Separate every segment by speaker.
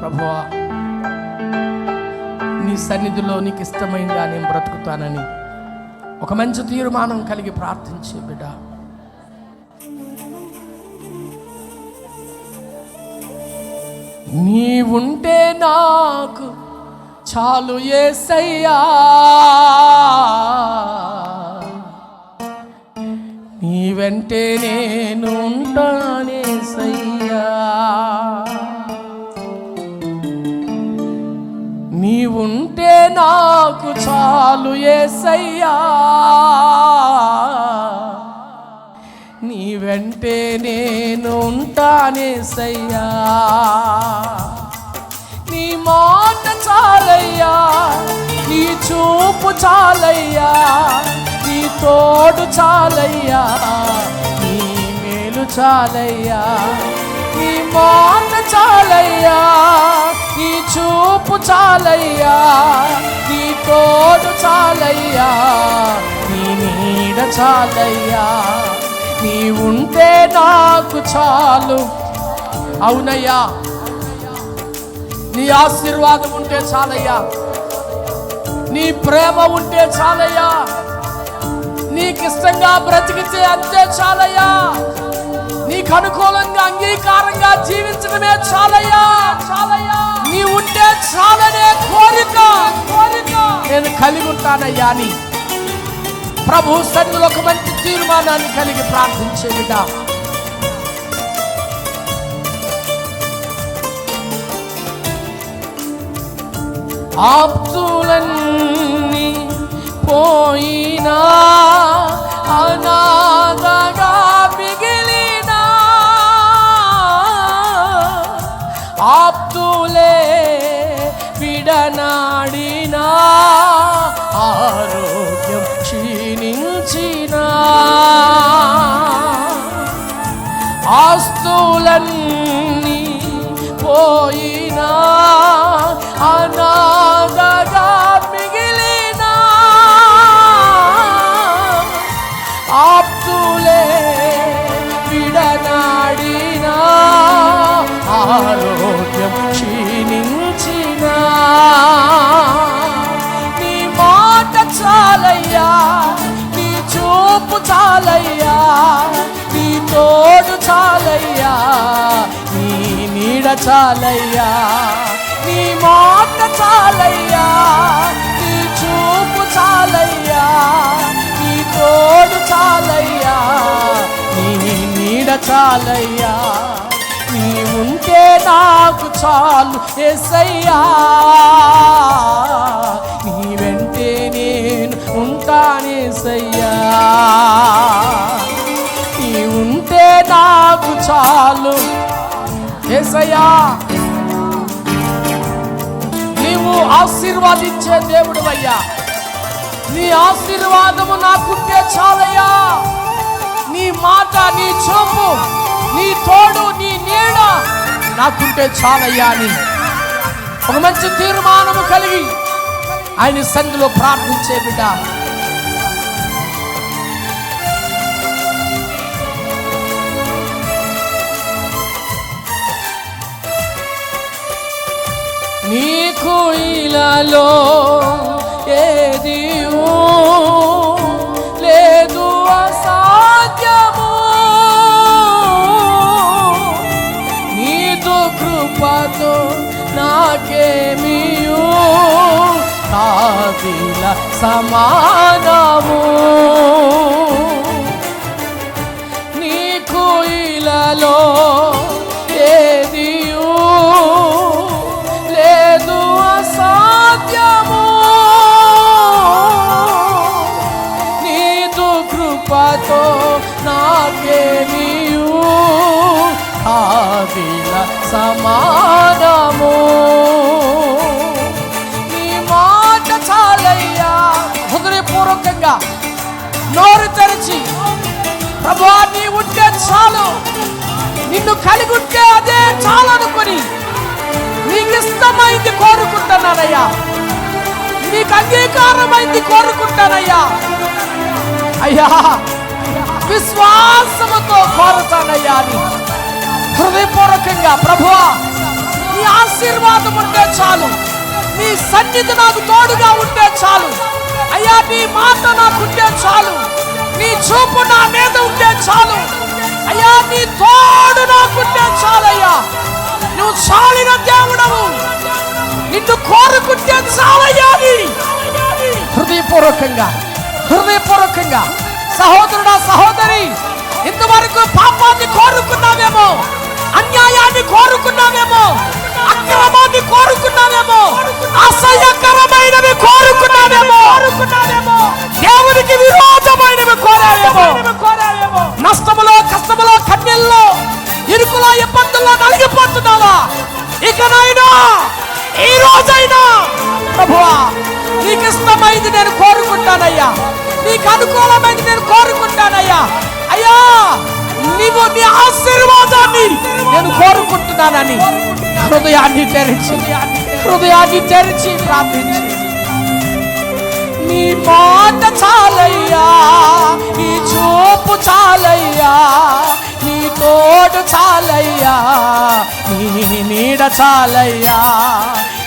Speaker 1: ప్రభువా, నీ సన్నిధిలో నీకు ఇష్టమైందా నేను బ్రతుకుతానని ఒక మంచి తీర్మానం కలిగి ప్రార్థించే బిడ్డ, నీవుంటే నాకు చాలు యేసయ్యా, నీ వెంటే నేను ఉంటానేసయ్యా, నీవుంటే నాకు చాలు యేసయ్యా, నీ వెంటే నేను ఉంటానేసయ్యా, నీ మాట చాలయ్యా, నీ చూపు చాలయ్యా, నీ తోడు చాలయ్యా, నీ మేలు చాలయ్యా, నీ మాట చాలయ్యా, నీ చూపు చాలయ్యా, నీ తోడు చాలయ్యా, నీ నీడ చాలయ్యా, నీ ఉంటే నాకు చాలు. అవునయ్యా, నీ ఆశీర్వాదం ఉంటే చాలయ్యా, నీ ప్రేమ ఉంటే చాలయ్యా, నీకిష్టంగా బ్రతికితే అంతే చాలయ్యా, నీకు అనుకూలంగా అంగీకారంగా జీవించడమే చాలయ్యా, చాలయ్యా, నీ ఉంటే చాలనే కోరిక నేను కలిగి ఉంటానయ్యా అని ప్రభు సన్నిధిలో ఒక మంచి తీర్మానాన్ని కలిగి ప్రార్థించే బిడ్డ, ఆప్తులన్నీ పోయినా అనాథగా మిగిలినా, ఆప్తులే విడనాడినా, ఆరోగ్యం క్షీణించినా, ఆస్తులన్నీ పోయినా అనాథగా మిగిలినా, ఆప్తులే విడనాడినా, ఆరోగ్యం క్షీణించినా, నీ మాట చాలయ్యా, నీ చూపు చాలయ్యా, నీ తోడు చాలయ్యా, నీ నీడ చాలయ్యా, నీ మాట చాలయ్యా, నీ చూపు చాలయ్యా, నీ తోడు చాలయ్యా, నీ నీడ చాలయ్యా, నీ ఉంటే నాకు చాలు యేసయ్యా, నీ వెంటే నేను ఉంటానేసయ్యా, నీ ఉంటే నాకు చాలు యేసయ్యా. నీవు ఆశీర్వాదించే దేవుడు అయ్యా, నీ ఆశీర్వాదము నాకుంటే చాలయ్యా, నీ మాట, నీ చూపు, నీ తోడు, నీ నీడ నాకుంటే చాలయ్యా అని ఒక మంచి తీర్మానము కలిగి ఆయన సన్నిధిలో ప్రార్థించే బిడ్డ, నీకు ఇలాలో ఏది లేదు అసాధ్యము, నీదు కృపతో నాకేమియు కాదిల సమానము, నీకు ఇలాలో ఏది లేదు అసాధ్యము, నీదు కృపతో నాకేమియు కాదిల సమానము, నీ మాట చాలయ్యా. హృదయపూర్వకంగా నోరు తెరిచి ప్రభువా నీ ఉంటే చాలు, నిన్ను కలిగి ఉంటే అదే చాలు అనుకొని నీకు ఇష్టమైంది కోరుకుంటానయ్యా, నీకు అంగీకారమైంది కోరుకుంటానయ్యా అయ్యా, విశ్వాసముతో కోరుతానయ్యా అని హృదయపూర్వకంగా ప్రభువా నీ ఆశీర్వాదం ఉంటే చాలు, నీ సన్నిధి నాకు తోడుగా ఉంటే చాలు అయ్యా. నీ మాట నాకుంటే చాలు, నీ చూపు నా మీద ఉంటే చాలు అయ్యా. నీ తోడు నాకుంటే చాలయ్యా. నువ్వు చాలిన దేవుడవు, నిన్ను కోరుకుంటే చాలయ్యా. హృదయపూర్వకంగా సహోదరుడా సహోదరి, ఇంతవరకు పాపాన్ని కోరుకున్నావేమో, అన్యాయాన్ని కోరుకున్నావేమో, అక్రమాన్ని కోరుకున్నావేమో, అసహ్యకరమైనవి కోరుకున్నావేమో, దేవునికి విరోధమైనవి కోరావేమో, నష్టములో కష్టములో కన్నెల్లో ఇరుకులో ఇబ్బందుల్లో నలిగిపోతున్నావా? ఇకనైనా ఈ రోజైనా ప్రభువా నీకు ఇష్టమైంది నేను కోరుకుంటానయ్యా, నీకు అనుకూలమైంది నేను కోరుకుంటానయ్యా. అయ్యా నీవు నీ ఆశీర్వాదాన్ని నేను కోరుకుంటున్నానని హృదయాన్ని తెరిచి ప్రార్థించి, నీ మాట చాలయ్యా, నీ చూపు చాలయ్యా, నీ తోడు చాలయ్యా, నీ నీడ చాలయ్యా.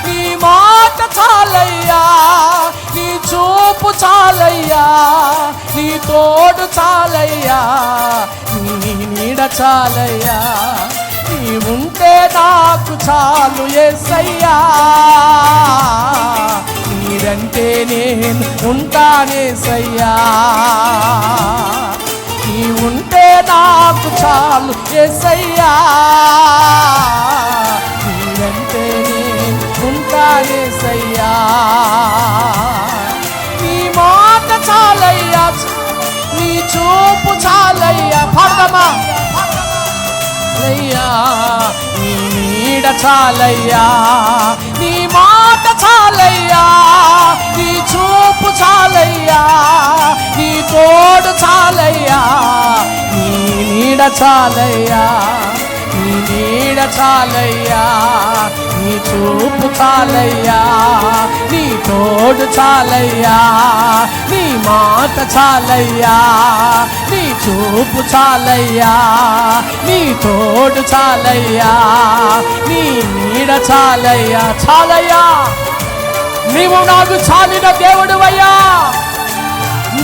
Speaker 1: నీ మాట చాలయ్యా, నీ చూపు చాలయ్యా, నీ తోడు చాలయ్యా, నీ నీడ చాలయ్యా. నీ ఉంటే నాకు చాలు యేసయ్యా, నీరంటే నేను ఉంటానేసయ్యా. నీ ఉంటే నాకు చాలు యేసయ్యా, నీరంటే నేను ఉంటానేసయ్యా. నీ మాట చాలయ్యా, నీ చూపు చాలయ్యా. పాడదమ్మా. నీ నీడ చాలయ్యా, నీ మాట చాలయ్యా, నీ చూపు చాలయ్యా, నీ తోడు చాలయ్యా, నీ నీడ చాలయ్యా, నీ నీడ చాలయ్యా, నీ చూపు చాలయ్యా, నీ తోడు చాలయ్యా, నీ మాట చాలయ్యా, నీ చూపు చాలయ్యా, నీ తోడు చాలయ్యా, నీ నీడ చాలయ్యా. చాలయ్యా, నీవు నాకు చాలిన దేవుడువయ్యా,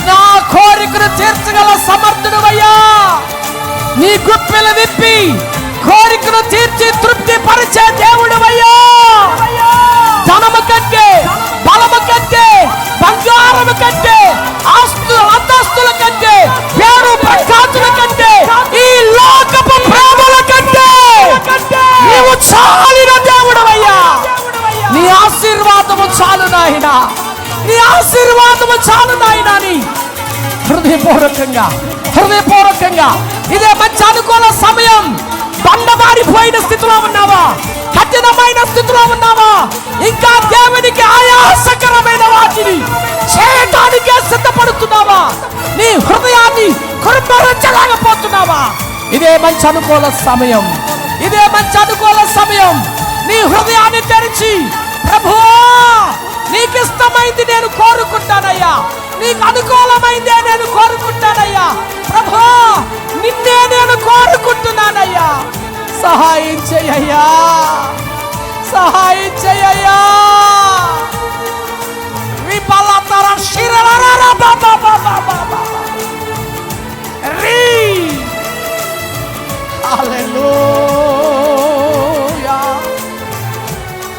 Speaker 1: నా కోరికను తీర్చగల సమర్థుడువయ్యా. నీ గుప్పెలు విప్పి కోరికను తీర్చి తృప్తి పరిచే దేవుడువయ్యా. ధనము కంటే, బలము కంటే, బంగారము కంటే, అంతస్తుల కంటే, పేరు ప్రఖ్యాతుల కంటే, ఈ లోకపు ప్రేమల కంటే నీవు చాలిన దేవుడవయ్యా. నీ ఆశీర్వాదము చాలు నాయనా, నీ ఆశీర్వాదము చాలు నాయనా. నీ హృదయపూర్వకంగా ఇదే మంచి అనుకూల సమయం. బండబారిపోయిన స్థితిలో ఉన్నావా? కఠినమైన స్థితిలో ఉన్నావా? ఇంకా దేవునికి ఆయాసకరమైన వాటిని చేయటానికే సిద్ధపడుతున్నావా? నీ హృదయాన్ని కురుపరచలేకపోతున్నావా? ఇదే మంచి అనుకూల సమయం, ఇదే మంచి అనుకూల సమయం. నీ హృదయాన్ని తెరిచి, ప్రభువా నీకు ఇష్టమైంది నేను కోరుకుంటానయ్యా, నీకు అనుకూలమైందే నేను కోరుకుంటానయ్యా. ప్రభువా నిన్నే నేను కోరుకుంటున్నానయ్యా. సహాయం చేయయ్యా, సహాయం చేయయ్యా. Hallelujah.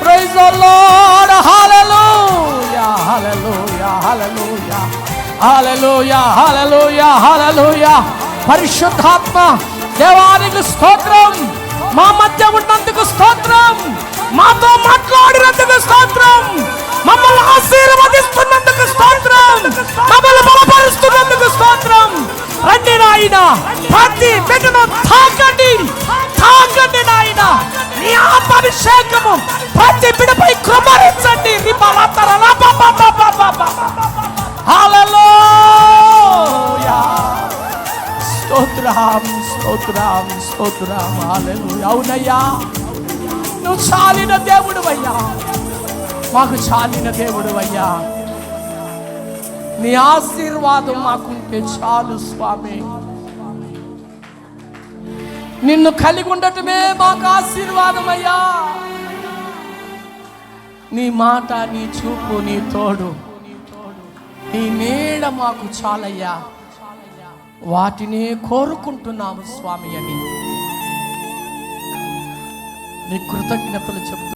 Speaker 1: Praise the Lord. Hallelujah. Hallelujah. Hallelujah. Hallelujah. Hallelujah. Hallelujah. పరిశుద్ధాత్మ దేవానికి స్తోత్రం. మా మధ్య ఉన్నందుకు స్తోత్రం, మాతో మాట్లాడినందుకు స్తోత్రం, మమ్మల్ని ఆశీర్వదిస్తున్నందుకు స్తోత్రం, మమ్మల్ని బలపరుస్తున్నందుకు స్తోత్రం. రండి నాయన, ప్రతి బిడ్డను తాకండి, తాకండి నాయన. నీ ఆత్మాభిషేకము ప్రతి బిడ్డపై కృపరించండి. హల్లెలూయా. స్తోత్రం, స్తోత్రం, స్తోత్రం. హల్లెలూయా. అవునయ్యా, నువ్వు చాలిన దేవుడువయ్యా, మాకు చాలిన దేవుడువయ్యా. నీ ఆశీర్వాదం మాకుంటే చాలు స్వామి. నిన్ను కలిగి ఉండటమే మాకు ఆశీర్వాదం అయ్యా. నీ మాట, నీ చూపు, నీ తోడు, నీ నీడ మాకు చాలయ్యా. వాటినే కోరుకుంటున్నాము స్వామి అని నీ కృతజ్ఞతలు చెప్తూ